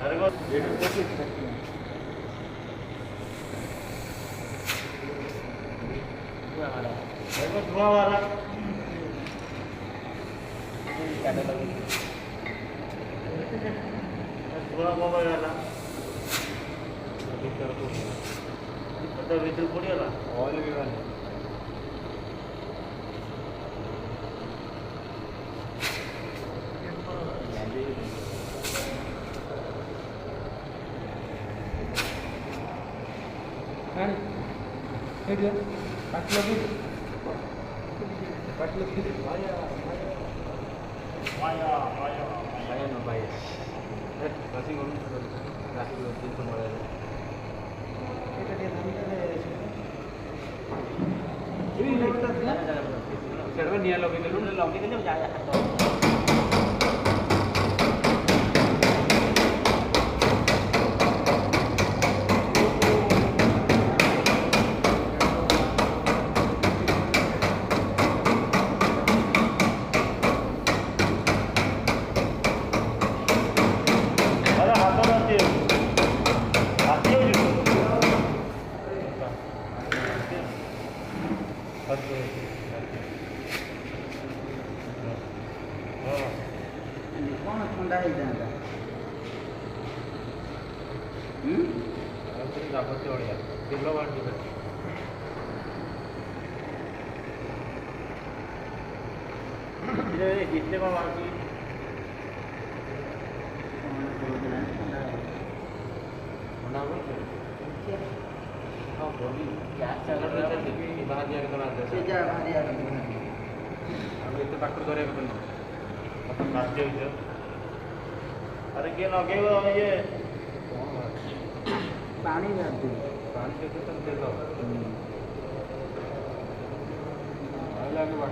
अरे वो धुआं वाला धुआं वाला ଭିତରୁ ପଡ଼ିଗଲା ଅଏଲ୍ ବି ବାହାରି ନିଆଁ ଲଗେଇଦେଲୁ ଲଗେଇଦେଲେ ହାତ कौन ठंडा ही जाता कितने का बाकी अरे किए लगे ये पानी पानी